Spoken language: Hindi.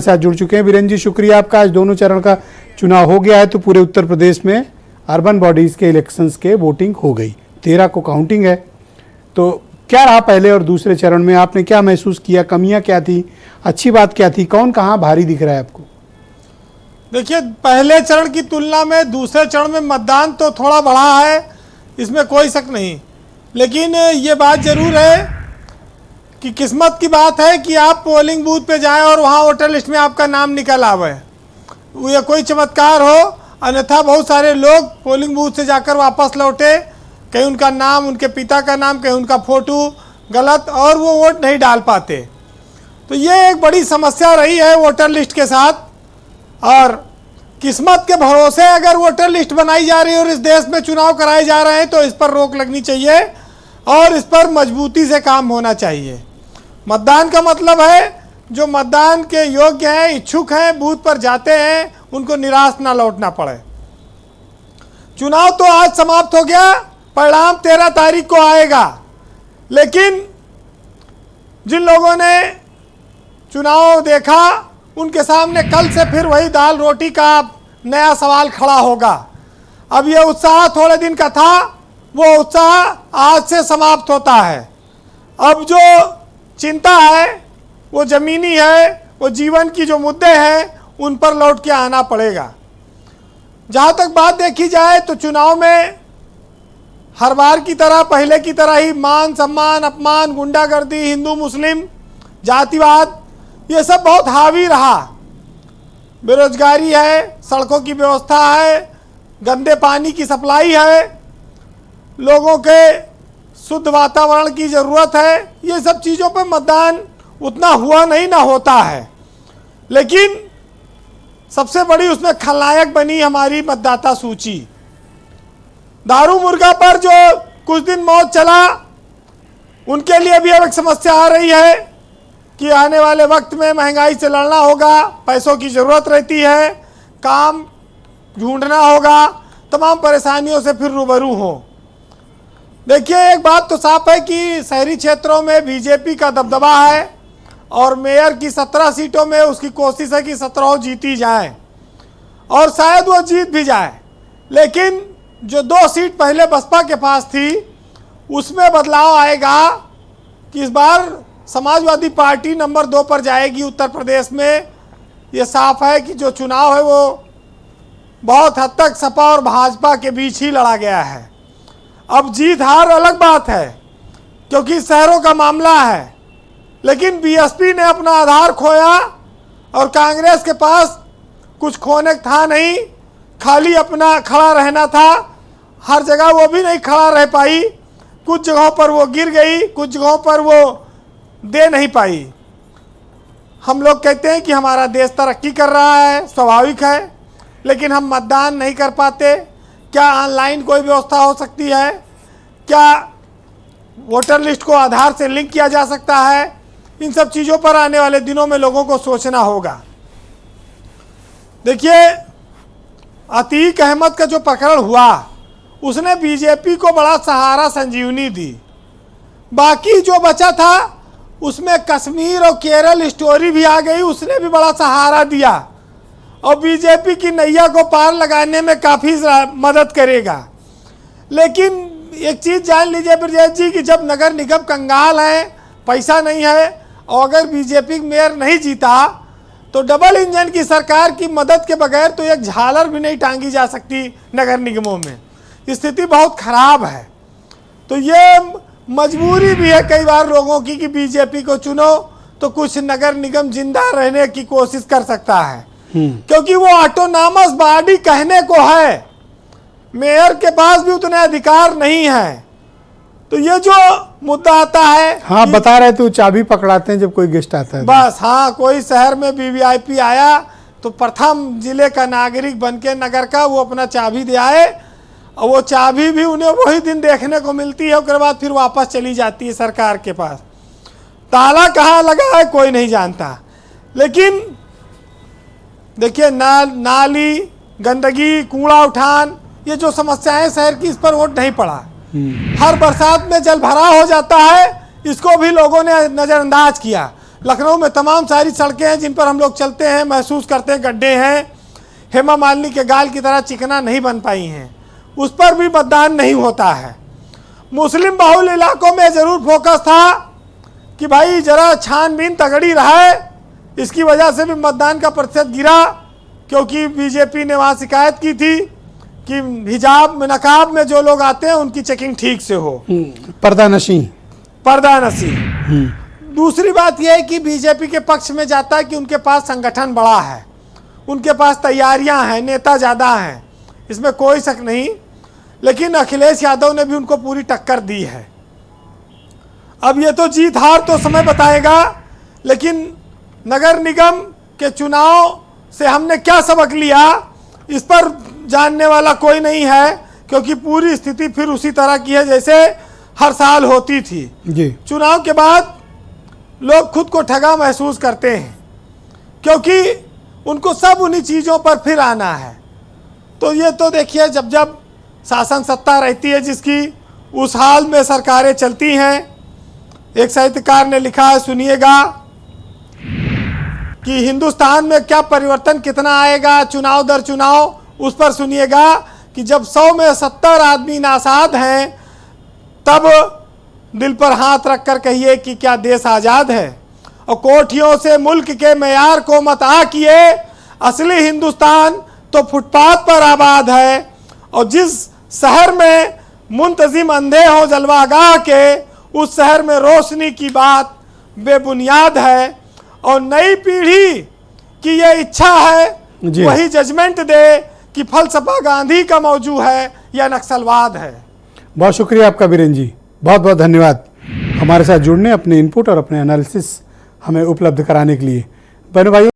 साथ जुड़ चुके हैं। वीरेंद्र जी, शुक्रिया आपका। आज दोनों चरण का चुनाव हो गया है, तो पूरे उत्तर प्रदेश में अर्बन बॉडीज के इलेक्शंस के वोटिंग हो गई। 13 को काउंटिंग है। तो क्या रहा पहले और दूसरे चरण में, आपने क्या महसूस किया? कमियां क्या थी, अच्छी बात क्या थी, कौन कहाँ भारी दिख रहा है आपको? देखिए, पहले चरण की तुलना में दूसरे चरण में मतदान तो थोड़ा बढ़ा है, इसमें कोई शक नहीं। लेकिन ये बात जरूर है कि किस्मत की बात है कि आप पोलिंग बूथ पे जाएं और वहाँ वोटर लिस्ट में आपका नाम निकल आवे। ये कोई चमत्कार हो, अन्यथा बहुत सारे लोग पोलिंग बूथ से जाकर वापस लौटे, कहीं उनका नाम, उनके पिता का नाम, कहीं उनका फोटो गलत, और वो वोट नहीं डाल पाते। तो ये एक बड़ी समस्या रही है वोटर लिस्ट के साथ। और किस्मत के भरोसे अगर वोटर लिस्ट बनाई जा रही है और इस देश में चुनाव कराए जा रहे हैं, तो इस पर रोक लगनी चाहिए और इस पर मजबूती से काम होना चाहिए। मतदान का मतलब है जो मतदान के योग्य हैं, इच्छुक हैं, बूथ पर जाते हैं, उनको निराश ना लौटना पड़े। चुनाव तो आज समाप्त हो गया, परिणाम 13 तारीख को आएगा। लेकिन जिन लोगों ने चुनाव देखा, उनके सामने कल से फिर वही दाल रोटी का नया सवाल खड़ा होगा। अब ये उत्साह थोड़े दिन का था, वो उत्साह आज से समाप्त होता है। अब जो चिंता है वो ज़मीनी है, वो जीवन की जो मुद्दे हैं उन पर लौट के आना पड़ेगा। जहाँ तक बात देखी जाए तो चुनाव में हर बार की तरह, पहले की तरह ही मान सम्मान, अपमान, गुंडागर्दी, हिंदू मुस्लिम, जातिवाद, ये सब बहुत हावी रहा। बेरोजगारी है, सड़कों की व्यवस्था है, गंदे पानी की सप्लाई है, लोगों के शुद्ध वातावरण की ज़रूरत है। ये सब चीज़ों पर मतदान उतना हुआ नहीं, ना होता है। लेकिन सबसे बड़ी उसमें खलनायक बनी हमारी मतदाता सूची। दारू मुर्गा पर जो कुछ दिन मौत चला, उनके लिए भी अब एक समस्या आ रही है कि आने वाले वक्त में महंगाई से लड़ना होगा, पैसों की ज़रूरत रहती है, काम ढूंढना होगा, तमाम परेशानियों से फिर रूबरू हो। देखिए, एक बात तो साफ है कि शहरी क्षेत्रों में बीजेपी का दबदबा है और मेयर की 17 सीटों में उसकी कोशिश है कि 17 जीती जाए और शायद वो जीत भी जाए। लेकिन जो 2 सीट पहले बसपा के पास थी, उसमें बदलाव आएगा कि इस बार समाजवादी पार्टी नंबर 2 पर जाएगी उत्तर प्रदेश में। ये साफ है कि जो चुनाव है वो बहुत हद तक सपा और भाजपा के बीच ही लड़ा गया है। अब जीत हार अलग बात है, क्योंकि शहरों का मामला है। लेकिन बीएसपी ने अपना आधार खोया और कांग्रेस के पास कुछ खोने था नहीं, खाली अपना खड़ा रहना था। हर जगह वो भी नहीं खड़ा रह पाई, कुछ जगहों पर वो गिर गई, कुछ जगहों पर वो दे नहीं पाई। हम लोग कहते हैं कि हमारा देश तरक्की कर रहा है, स्वाभाविक है, लेकिन हम मतदान नहीं कर पाते। क्या ऑनलाइन कोई व्यवस्था हो सकती है? क्या वोटर लिस्ट को आधार से लिंक किया जा सकता है? इन सब चीज़ों पर आने वाले दिनों में लोगों को सोचना होगा। देखिए, अतीक अहमद का जो प्रकरण हुआ, उसने बीजेपी को बड़ा सहारा, संजीवनी दी। बाकी जो बचा था उसमें कश्मीर और केरल स्टोरी भी आ गई, उसने भी बड़ा सहारा दिया और बीजेपी की नैया को पार लगाने में काफ़ी मदद करेगा। लेकिन एक चीज़ जान लीजिए ब्रजेश जी कि जब नगर निगम कंगाल है, पैसा नहीं है, और अगर बीजेपी मेयर नहीं जीता तो डबल इंजन की सरकार की मदद के बगैर तो एक झालर भी नहीं टांगी जा सकती नगर निगमों में। स्थिति बहुत खराब है। तो ये मजबूरी भी है कई बार लोगों की कि बीजेपी को चुनो तो कुछ नगर निगम जिंदा रहने की कोशिश कर सकता है, क्योंकि वो ऑटोनॉमस बॉडी कहने को है, मेयर के पास भी उतने अधिकार नहीं है। तो ये जो मुद्दा आता है, हाँ बता रहे थे, चाबी पकड़ाते हैं जब कोई गेस्ट आता है। बस हाँ, कोई शहर में वीवीआईपी आया तो प्रथम जिले का नागरिक बनके नगर का वो अपना चाबी दे आए, और वो चाबी भी उन्हें वही दिन देखने को मिलती है, उसके बाद फिर वापस चली जाती है सरकार के पास। ताला कहाँ लगा है कोई नहीं जानता। लेकिन देखिए, नाली, गंदगी, कूड़ा उठान, ये जो समस्याएं शहर की, इस पर वोट नहीं पड़ा। हर बरसात में जल भराव हो जाता है, इसको भी लोगों ने नज़रअंदाज किया। लखनऊ में तमाम सारी सड़कें हैं जिन पर हम लोग चलते हैं, महसूस करते हैं गड्ढे हैं, हेमा मालिनी के गाल की तरह चिकना नहीं बन पाई हैं, उस पर भी मतदान नहीं होता है। मुस्लिम बाहुल इलाकों में ज़रूर फोकस था कि भाई जरा छानबीन तगड़ी रहा, इसकी वजह से भी मतदान का प्रतिशत गिरा, क्योंकि बीजेपी ने वहाँ शिकायत की थी कि हिजाब में नकाब में जो लोग आते हैं उनकी चेकिंग ठीक से हो, पर्दा नशी। दूसरी बात यह है कि बीजेपी के पक्ष में जाता है कि उनके पास संगठन बड़ा है, उनके पास तैयारियां हैं, नेता ज़्यादा हैं, इसमें कोई शक नहीं। लेकिन अखिलेश यादव ने भी उनको पूरी टक्कर दी है। अब ये तो जीत हार तो समय बताएगा, लेकिन नगर निगम के चुनाव से हमने क्या सबक लिया इस पर जानने वाला कोई नहीं है, क्योंकि पूरी स्थिति फिर उसी तरह की है जैसे हर साल होती थी जी। चुनाव के बाद लोग खुद को ठगा महसूस करते हैं, क्योंकि उनको सब उन्हीं चीज़ों पर फिर आना है। तो ये तो देखिए, जब जब शासन सत्ता रहती है जिसकी, उस हाल में सरकारें चलती हैं। एक साहित्यकार ने लिखा है, सुनिएगा, कि हिंदुस्तान में क्या परिवर्तन कितना आएगा चुनाव दर चुनाव, उस पर सुनिएगा कि जब 100 में 70 आदमी नासाद हैं, तब दिल पर हाथ रखकर कहिए कि क्या देश आज़ाद है। और कोठियों से मुल्क के मेयार को मत आ किए, असली हिंदुस्तान तो फुटपाथ पर आबाद है। और जिस शहर में मुंतजिम अंधे हो जलवागाह के, उस शहर में रोशनी की बात बेबुनियाद है। और नई पीढ़ी की ये इच्छा है वही जजमेंट दे कि फलसफा गांधी का मौजू है या नक्सलवाद है। बहुत शुक्रिया आपका बीरेन जी, बहुत बहुत धन्यवाद हमारे साथ जुड़ने, अपने इनपुट और अपने एनालिसिस हमें उपलब्ध कराने के लिए। बहनों भाइयों,